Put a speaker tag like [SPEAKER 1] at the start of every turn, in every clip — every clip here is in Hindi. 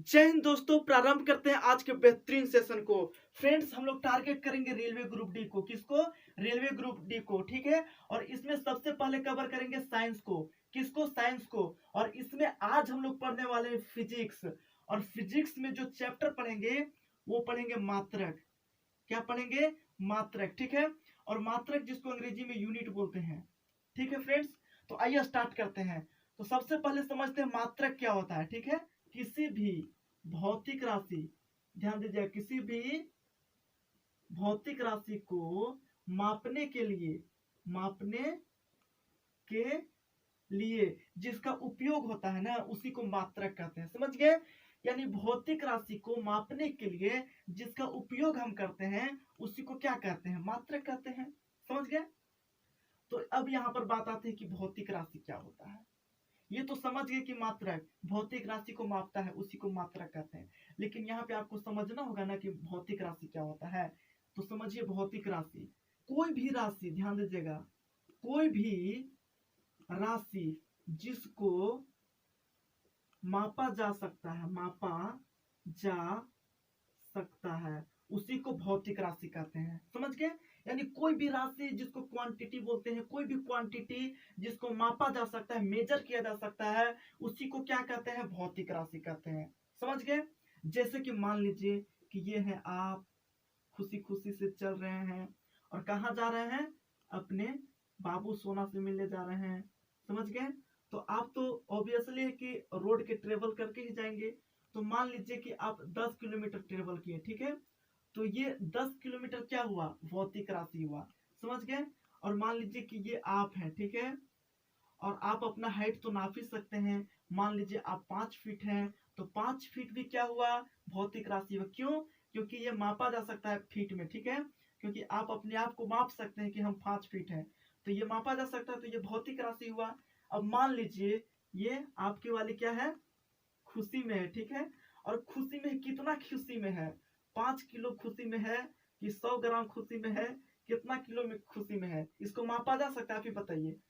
[SPEAKER 1] जय हिंद दोस्तों, प्रारंभ करते हैं आज के बेहतरीन सेशन को। फ्रेंड्स, हम लोग टारगेट करेंगे रेलवे ग्रुप डी को। किसको? रेलवे ग्रुप डी को, ठीक है। और इसमें सबसे पहले कवर करेंगे साइंस को। किसको? साइंस को। और इसमें आज हम लोग पढ़ने वाले हैं फिजिक्स। और फिजिक्स में जो चैप्टर पढ़ेंगे वो पढ़ेंगे मात्रक। क्या पढ़ेंगे? मात्रक, ठीक है। और मात्रक जिसको अंग्रेजी में यूनिट बोलते हैं, ठीक है फ्रेंड्स। तो आइए स्टार्ट करते हैं। तो सबसे पहले समझते हैं मात्रक क्या होता है, ठीक है। किसी भी भौतिक राशि, ध्यान दीजिए, किसी भी भौतिक राशि को मापने के लिए जिसका उपयोग होता है ना, उसी को मात्रक कहते हैं। समझ गए? यानी भौतिक राशि को मापने के लिए जिसका उपयोग हम करते हैं उसी को क्या कहते हैं? मात्रक कहते हैं। समझ गए? तो अब यहाँ पर बात आती है कि भौतिक राशि क्या होता है। ये तो समझ गए कि मात्रक भौतिक राशि को मापता है, उसी को मात्रक कहते हैं। लेकिन यहाँ पे आपको समझना होगा ना कि भौतिक राशि क्या होता है। तो समझिए, भौतिक राशि कोई भी राशि, ध्यान दीजिएगा, कोई भी राशि जिसको मापा जा सकता है, उसी को भौतिक राशि कहते हैं। समझ गए? यानी कोई भी राशि जिसको क्वांटिटी बोलते हैं, कोई भी क्वांटिटी जिसको मापा जा सकता है, मेजर किया जा सकता है, उसी को क्या कहते हैं? भौतिक राशि कहते हैं। समझ गए? जैसे कि मान लीजिए कि ये है, आप खुशी खुशी से चल रहे हैं और कहाँ जा रहे हैं? अपने बाबू सोना से मिलने जा रहे हैं। समझ गए? तो आप तो ऑब्वियसली है कि रोड के ट्रेवल करके ही जाएंगे। तो मान लीजिए कि आप 10 किलोमीटर ट्रेवल किए, ठीक है। तो ये 10 किलोमीटर क्या हुआ? भौतिक राशि हुआ। समझ गए? और मान लीजिए कि ये आप हैं, ठीक है। और आप अपना हाइट तो नाप ही सकते हैं। मान लीजिए आप 5 फीट हैं, तो 5 फीट भी क्या हुआ? भौतिक राशि हुआ। क्यों? क्योंकि ये मापा जा सकता है फीट में, ठीक है। क्योंकि आप अपने आप को माप सकते हैं कि हम 5 फीट हैं, तो ये मापा जा सकता है, तो ये भौतिक राशि हुआ। अब मान लीजिए ये आपकी वाली क्या है? खुशी में है, ठीक है। और खुशी में कितना खुशी में है? 5 किलो खुशी में है कि 100 ग्राम खुशी में है? कितना किलो में खुशी में है? इसको मापा जा सकता है? आप ही बताइए,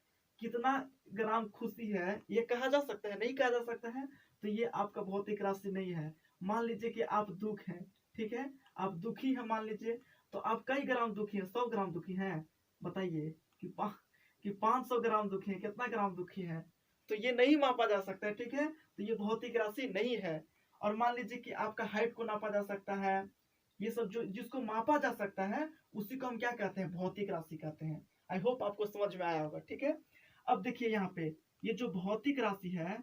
[SPEAKER 1] कितना ग्राम खुशी है? ये कहा जा सकता है? नहीं कहा जा सकता है। तो ये आपका भौतिक राशि नहीं है। मान लीजिए कि आप दुख हैं, ठीक है। आप दुखी हैं मान लीजिए, तो आप कई ग्राम दुखी हैं? 100 ग्राम दुखी हैं? बताइए कि 500 ग्राम दुखी है, कितना ग्राम दुखी है? तो ये नहीं मापा जा सकता है, ठीक है। तो ये भौतिक राशि नहीं है। और मान लीजिए कि आपका हाइट को नापा जा सकता है। ये सब जो जिसको मापा जा सकता है उसी को हम क्या कहते हैं? भौतिक राशि कहते हैं। आई होप आपको समझ में आया होगा, ठीक है। अब देखिए यहाँ पे, ये जो भौतिक राशि है,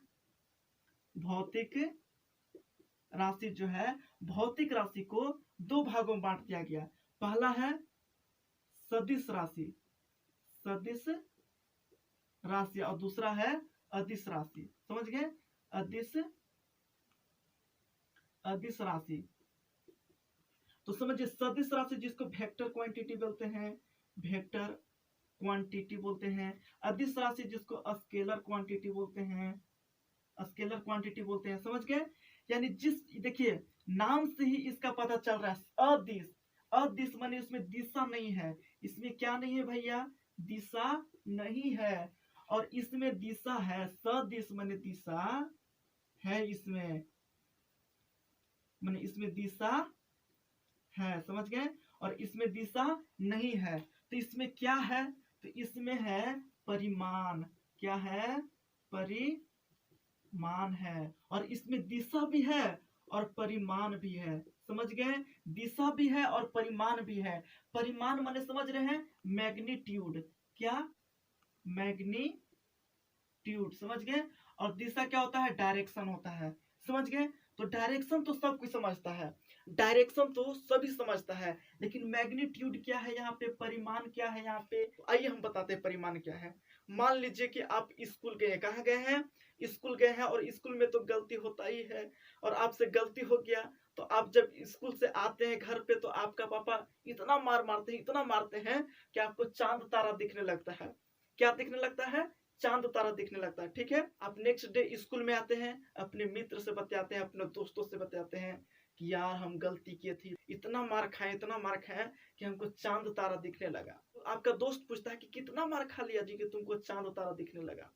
[SPEAKER 1] भौतिक राशि जो है, भौतिक राशि को दो भागों में बांट दिया गया। पहला है सदिश राशि, सदिश राशि, और दूसरा है अदिश राशि। समझ गए? अदिश अदिश राशि। तो समझिए, सदिश राशि जिसको वेक्टर क्वांटिटी बोलते हैं, वेक्टर क्वांटिटी बोलते हैं। अदिश राशि जिसको स्केलर क्वांटिटी बोलते हैं, स्केलर क्वांटिटी बोलते हैं। समझ गए? यानी देखिए, नाम से ही इसका पता चल रहा है, अदिश। अदिश माने उसमें दिशा नहीं है। इसमें क्या नहीं है भैया? दिशा नहीं है। और इसमें दिशा है। सदिश माने दिशा है, इसमें माने इसमें दिशा है। समझ गए? और इसमें दिशा नहीं है। तो इसमें क्या है? तो इसमें है परिमाण। क्या है? परिमाण है। और इसमें दिशा भी है और परिमाण भी है। समझ गए? दिशा भी है और परिमाण भी है। परिमाण माने समझ रहे हैं? मैग्नीट्यूड। क्या? मैग्नीट्यूड। समझ गए? और दिशा क्या होता है? डायरेक्शन होता है। समझ गए? तो डायरेक्शन तो सब कोई समझता है, डायरेक्शन तो सभी समझता है, लेकिन मैग्नीट्यूड क्या है यहाँ पे? परिमाण क्या है यहाँ पे? आइए हम बताते हैं परिमाण क्या है। मान लीजिए कि आप स्कूल गए, कहाँ गए हैं? स्कूल गए हैं। और स्कूल में तो गलती होता ही है, और आपसे गलती हो गया, तो आप जब स्कूल से आते हैं घर पे, तो आपका पापा इतना इतना मारते हैं कि आपको चांद तारा दिखने लगता है। क्या दिखने लगता है? चांद तारा दिखने लगता है, ठीक है। आप नेक्स्ट डे स्कूल में आते हैं, अपने मित्र से बताते हैं, अपने दोस्तों से बताते हैं कि यार हम गलती किए थे, इतना मार खाए कि हमको चांद तारा दिखने लगा। तो आपका दोस्त पूछता है कि कितना मार खा लिया जी कि तुमको चांद तारा दिखने लगा?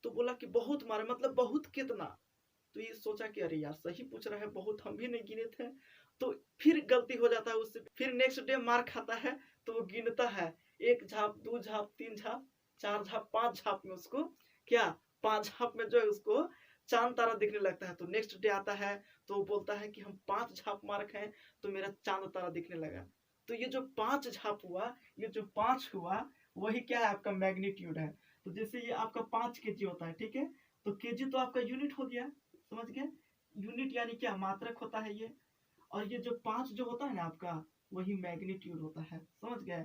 [SPEAKER 1] तो बोला कि बहुत मारे। मतलब बहुत कितना? तो ये सोचा कि अरे यार सही पूछ रहा है, बहुत हम भी नहीं गिने थे। तो फिर गलती हो जाता है उससे, फिर नेक्स्ट डे मार खाता है। तो वो गिनता है, 1 झाप, 2 झाप, 3 झाप, 4 झाप, 5 झाप में उसको क्या, 5 झाप में जो है उसको चांद तारा दिखने लगता है। तो नेक्स्ट डे आता है तो वो बोलता है कि हम 5 झाप मार खाए तो मेरा चांद तारा दिखने लगा। तो ये जो 5 झाप हुआ, ये जो 5 हुआ, वही क्या है, आपका मैग्नीट्यूड है। तो जैसे ये आपका 5 केजी होता है, ठीक है, तो केजी तो आपका यूनिट हो गया, समझ गए। यूनिट यानी क्या, मात्रक होता है ये। और ये जो 5 जो होता है ना आपका, वही मैग्नीट्यूड होता है, समझ गए।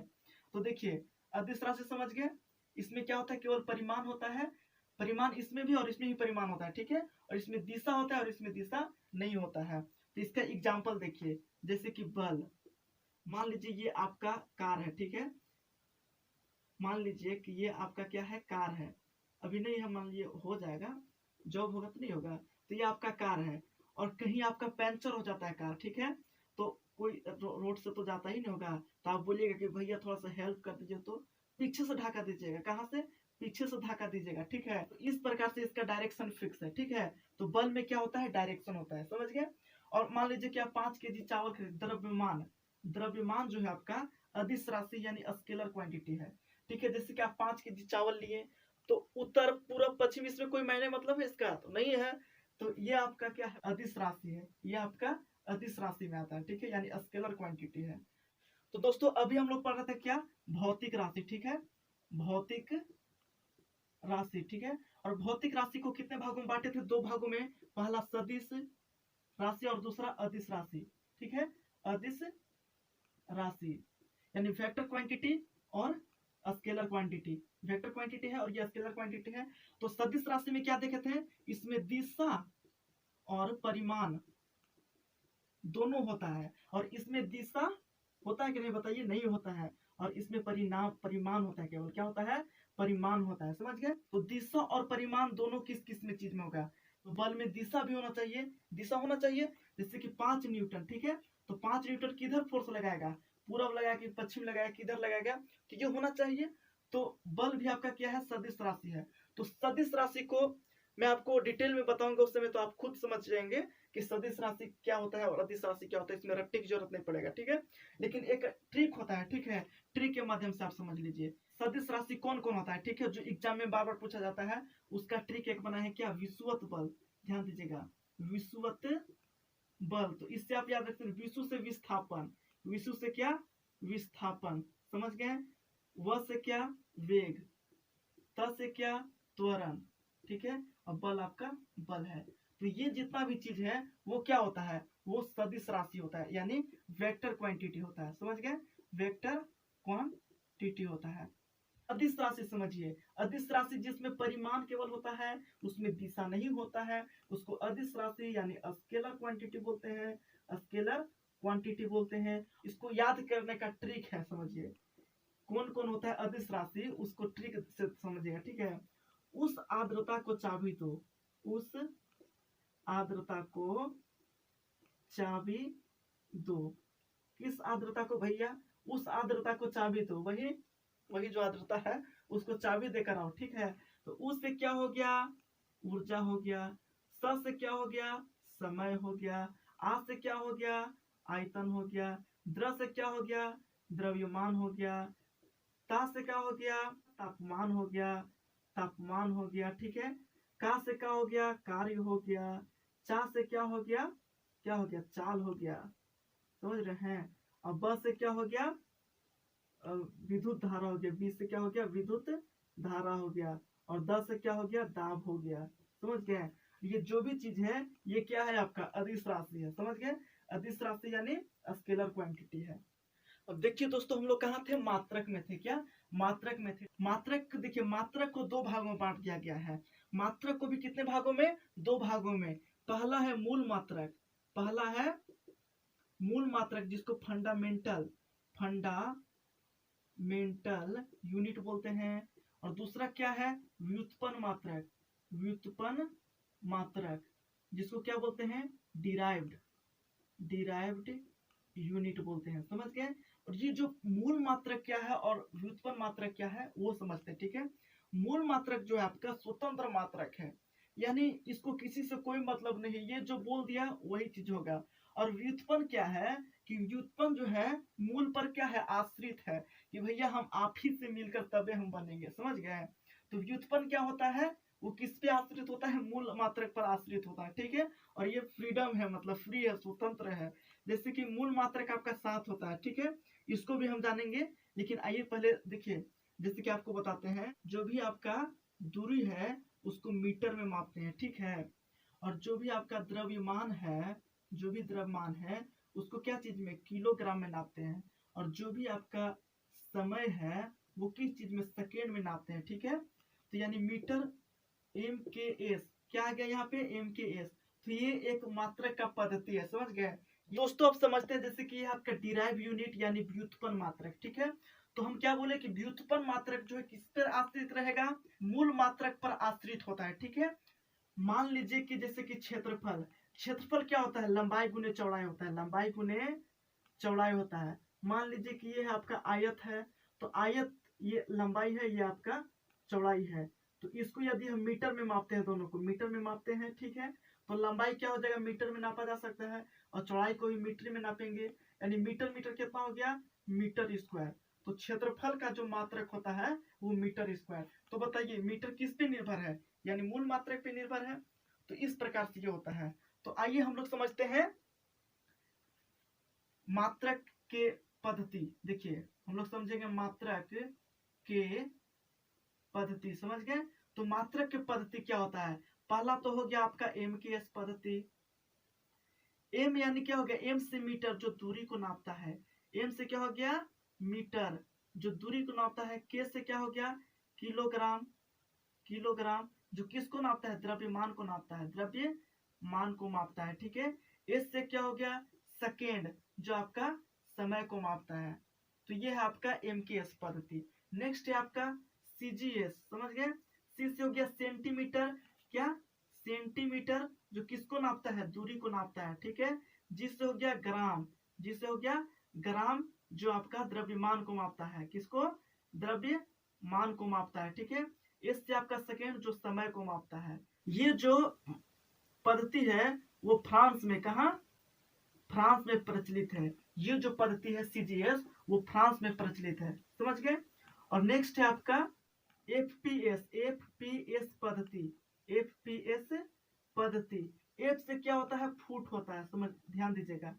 [SPEAKER 1] तो देखिए अदिश राशि समझ गए, इसमें क्या होता है, केवल परिमाण होता है। परिमाण इसमें भी और इसमें भी परिमाण होता है, ठीक है। और इसमें दिशा होता है और इसमें दिशा नहीं होता है। तो इसका एग्जाम्पल देखिए, जैसे कि बल, मान लीजिए ये आपका कार है, ठीक है। मान लीजिए कि ये आपका क्या है, कार है। अभी नहीं है, मान लीजिए हो जाएगा, जॉब होगा तो नहीं होगा। तो ये आपका कार है और कहीं आपका पंचर हो जाता है कार, ठीक है। तो कोई रोड से तो जाता ही नहीं होगा, तो आप बोलिएगा कि भैया थोड़ा सा हेल्प कर दीजिए, तो पीछे से ढका दीजिएगा। कहाँ से, पीछे से ढका दीजिएगा, ठीक है। तो इस प्रकार से इसका डायरेक्शन फिक्स है, ठीक है। तो बल में क्या होता है, डायरेक्शन होता है, समझ गए। और मान लीजिए कि आप 5 केजी चावल खरीद, द्रव्यमान, द्रव्यमान जो है आपका अदिश राशि यानी स्केलर क्वांटिटी है, ठीक है। जैसे कि आप 5 केजी चावल लिए, तो उत्तर पूर्व पश्चिम इसमें कोई मायने मतलब है इसका तो नहीं है। तो ये आपका क्या है, अदिश राशि है, ये आपका अदिश राशि में आता है, ठीक है, यानी स्केलर क्वांटिटी है। तो दोस्तों अभी हम लोग पढ़ रहे थे क्या, भौतिक राशि, ठीक है, भौतिक राशि, ठीक है। और भौतिक राशि को कितने भागों में बांटे थे, 2 भागों में। पहला सदिश राशि और दूसरा अदिश राशि, ठीक है। अदिश राशि यानी वेक्टर क्वांटिटी और स्केलर क्वांटिटी, वेक्टर क्वांटिटी है और ये स्केलर क्वांटिटी है। तो सदिश राशि में क्या देखे थे, इसमें दिशा और परिमाण दोनों होता है। और इसमें दिशा होता है कि नहीं बताइए, नहीं होता है। और इसमें परिणाम, परिमाण होता है, केवल क्या होता है, परिमाण होता है, समझ गए। तो दिशा और परिमाण दोनों किस किस में चीज में होगा, तो बल में दिशा भी होना चाहिए, दिशा होना चाहिए। जैसे कि 5 न्यूटन, ठीक है। तो 5 न्यूटन किधर फोर्स लगाएगा, पूरब लगाया कि पश्चिम लगाया, किधर लगाएगा, तो ये होना चाहिए। तो बल भी आपका क्या है, सदिश राशि है। तो सदिश राशि को मैं आपको डिटेल में बताऊंगा उस समय, तो आप खुद समझ जाएंगे कि सदिश राशि क्या होता है और अदिश राशि क्या होता है। इसमें रट्टे की जरूरत नहीं पड़ेगा, ठीक है। लेकिन एक ट्रिक होता है, ठीक है, ट्रिक के माध्यम से आप समझ लीजिए सदिश राशि कौन कौन होता है, ठीक है, जो एग्जाम में बार बार पूछा जाता है। उसका ट्रिक एक बना है क्या, विषुवत बल, ध्यान दीजिएगा, विषुवत बल। तो इससे आप याद रखते हैं, विषु से विस्थापन, विषु से क्या, विस्थापन, समझ गए। व से क्या, वेग, त से क्या, त्वरण, ठीक है। और बल आपका बल है। तो ये जितना भी चीज है वो क्या होता है, वो सदिश राशि होता है, यानी वेक्टर क्वांटिटी होता है, समझ गए, वेक्टर क्वांटिटी होता है। अदिश राशि समझिए, अदिश राशि जिसमें परिमाण केवल होता है, उसमें दिशा नहीं होता है, उसको अदिश राशि यानी स्केलर क्वांटिटी बोलते हैं, स्केलर क्वांटिटी बोलते हैं। इसको याद करने का ट्रिक है, समझिए कौन कौन होता है अदिश राशि, उसको ट्रिक से समझिएगा, ठीक है। उस आर्द्रता को चाबी दो, उस आर्द्रता को चाबी दो, किस आर्द्रता को भैया, उस आर्द्रता को चाबी दो, वही वही जो आर्द्रता है उसको चाबी देकर आओ, ठीक है। तो उस से क्या हो गया, ऊर्जा हो गया। स से क्या हो गया, समय हो गया। आ से क्या हो गया, आयतन हो गया। द्र से क्या हो गया, द्रव्यमान हो गया। ता से क्या हो गया, तापमान हो गया, तापमान हो गया, ठीक है। का से क्या हो गया, कार्य हो गया। चा से क्या हो गया, क्या हो गया, चाल हो गया, समझ रहे हैं। और ब से क्या हो गया, विद्युत धारा हो गया। बी से क्या हो गया, विद्युत धारा हो गया। और द से क्या हो गया, दाब हो गया, समझ गए। ये जो भी चीज है ये क्या है, आपका अदिश राशि है, समझ गए। अदिश राशि यानी स्केलर क्वांटिटी है। अब देखिए दोस्तों हम लोग कहाँ थे, मात्रक में थे, क्या मात्रक में थे। मात्रक देखिए, मात्रक को 2 भागों में बांट दिया गया है। मात्रक को भी कितने भागों में, 2 भागों में। पहला है मूल मात्रक, पहला है मूल मात्रक जिसको फंडामेंटल यूनिट बोलते हैं। और दूसरा क्या है, व्युत्पन्न मात्रक, व्युत्पन्न मात्रक जिसको क्या बोलते हैं, डिराइव्ड यूनिट बोलते हैं, समझ गए। और ये जो मूल मात्रक क्या है और व्युत्पन्न मात्रक क्या है वो समझते हैं, ठीक है। मूल मात्रक जो है आपका स्वतंत्र मात्रक है, यानी इसको किसी से कोई मतलब नहीं, ये जो बोल दिया वही चीज होगा। और व्युत्पन्न क्या है कि व्युत्पन्न जो है मूल पर क्या है, आश्रित है, कि भैया हम आप ही से मिलकर तबे हम बनेंगे, समझ गए। तो व्युत्पन्न क्या होता है, वो किस पे आश्रित होता है, मूल मात्रक पर आश्रित होता है, ठीक है। और ये फ्रीडम है, मतलब फ्री है, स्वतंत्र है। जैसे कि मूल मात्रक आपका 7 होता है, ठीक है, इसको भी हम जानेंगे। लेकिन आइए पहले देखिए, जैसे कि आपको बताते हैं, जो भी आपका दूरी है उसको मीटर में मापते हैं, ठीक है। और जो भी आपका द्रव्यमान है, जो भी द्रव्यमान है उसको क्या चीज में, किलोग्राम में नापते हैं। और जो भी आपका समय है वो किस चीज में, सेकेंड में नापते हैं, ठीक है। तो यानी मीटर एम के एस, क्या आ गया यहाँ पे, एम के एस। तो ये एक मात्रक का पद्धति है, समझ गए दोस्तों। आप समझते हैं जैसे कि ये आपका डिराइव यूनिट यानी व्युत्पन्न मात्रक, ठीक है। तो हम क्या बोले कि व्युत्पन्न मात्रक जो है किस पर आश्रित रहेगा, मूल मात्रक पर आश्रित होता है, ठीक है। मान लीजिए कि जैसे कि क्षेत्रफल, क्षेत्रफल क्या होता है, लंबाई गुने चौड़ाई होता है, लंबाई गुने चौड़ाई होता है। मान लीजिए कि ये आपका आयत है, तो आयत ये लंबाई है, ये आपका चौड़ाई है। तो इसको यदि हम मीटर में मापते हैं, दोनों को मीटर में मापते हैं, ठीक है। तो लंबाई क्या हो जाएगा, मीटर में नापा जा सकता है, और चौड़ाई को भी मीटर में नापेंगे, यानी मीटर मीटर कितना हो गया, मीटर स्क्वायर। तो क्षेत्रफल का जो मात्रक होता है वो मीटर स्क्वायर। तो बताइए मीटर किस पे निर्भर है, यानी मूल मात्रक पे निर्भर है। तो इस प्रकार से ये होता है। तो आइए हम लोग समझते हैं मात्रक के पद्धति। देखिए हम लोग समझेंगे मात्रक के पद्धति, समझ गए। तो मात्रक के पद्धति क्या होता है, पहला तो हो गया आपका एम के एस पद्धति। एम यानी क्या हो गया, एम से मीटर, जो दूरी को नापता है। एम से क्या हो गया, मीटर, जो दूरी को नापता है। के से क्या हो गया, किलोग्राम, किलोग्राम जो किसको नापता है, द्रव्यमान को नापता है, द्रव्यमान को मापता है, ठीक है। एस से क्या हो गया, सेकेंड, जो आपका समय को मापता है। तो ये है आपका एम के एस पद्धति। नेक्स्ट है आपका सीजीएस, समझ गए। सी से हो गया सेंटीमीटर, क्या, सेंटीमीटर जो किसको नापता है, दूरी को नापता है, ठीक है। जिससे हो गया ग्राम, जिससे हो गया ग्राम, जो आपका द्रव्यमान को मापता है, किसको, द्रव्यमान को मापता है, ठीक है। इससे आपका सेकेंड जो समय को मापता है। ये जो पद्धति है वो फ्रांस में, कहा, फ्रांस में प्रचलित है। ये जो पद्धति है सीजीएस वो फ्रांस में प्रचलित है, समझ गए। और नेक्स्ट है आपका एफपीएस, एफपीएस पद्धति, एफपीएस पद्धति। एफ से क्या होता है, फुट होता है, समझ ध्यान दीजिएगा।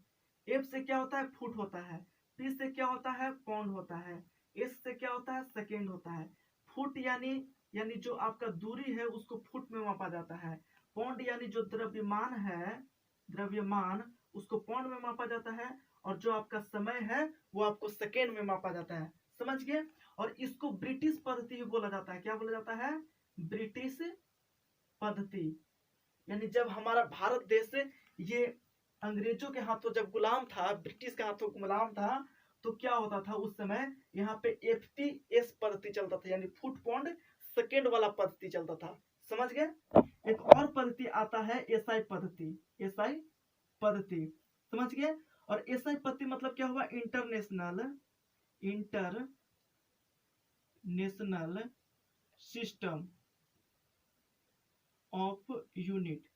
[SPEAKER 1] एफ से क्या होता है, फुट होता है। पी से क्या होता है, पाउंड होता है। एस से क्या होता है, सेकेंड होता है। फुट यानी जो आपका दूरी है उसको फुट में मापा जाता है। पाउंड यानी जो द्रव्यमान है, द्रव्यमान उसको पाउंड में मापा जाता है। और जो आपका समय है वो आपको सेकेंड में मापा जाता है, समझ गए। और इसको ब्रिटिश पद्धति भी बोला जाता है, क्या बोला जाता है, ब्रिटिश पद्धति। यानी जब हमारा भारत देश ये अंग्रेजों के हाथों जब गुलाम था, ब्रिटिश के हाथों गुलाम था, तो क्या होता था उस समय, यहाँ पे एफपीएस पद्धति चलता था, यानी फुट पाउंड सेकेंड वाला पद्धति चलता था, समझ गए। एक और पद्धति आता है एसआई पद्धति, एसआई पद्धति, समझ गए। और एसआई पद्धति मतलब क्या हुआ, इंटरनेशनल सिस्टम ऑफ यूनिट,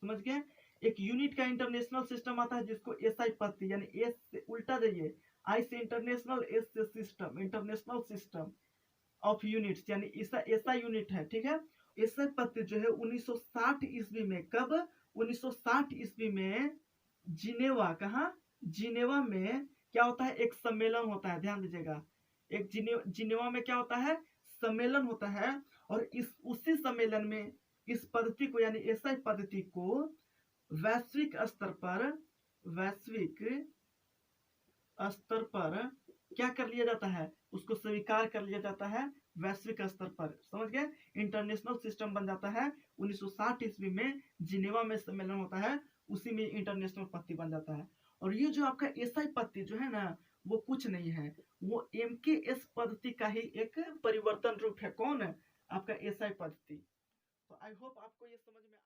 [SPEAKER 1] समझ गए। एक यूनिट का इंटरनेशनल सिस्टम आता है जिसको एसआई पद्धति, यानी एस से उल्टा जाइए, आई से इंटरनेशनल, एस से system, international system of units, यानी एसआई यूनिट है, ठीक है। एसआई पद्धति जो है 1960 ईस्वी में, कब, 1960 ईस्वी में जिनेवा, कहा, जिनेवा में क्या होता है, एक सम्मेलन होता है, ध्यान दीजिएगा। एक जिनेवा में क्या होता है, सम्मेलन होता है। और उसी सम्मेलन में इस पद्धति को, यानी एसआई पद्धति को वैश्विक स्तर पर, वैश्विक स्तर पर क्या कर लिया जाता है, उसको स्वीकार कर लिया जाता है वैश्विक स्तर पर, समझ गए। इंटरनेशनल सिस्टम बन जाता है 1960 ईस्वी में, जिनेवा में सम्मेलन होता है, उसी में इंटरनेशनल पद्धति बन जाता है। और ये जो आपका एसआई पद्धति जो है ना, वो कुछ नहीं है, वो एमकेएस पद्धति का ही एक परिवर्तन रूप है। कौन है, आपका एसआई पद्धति। तो आई होप आपको ये समझ में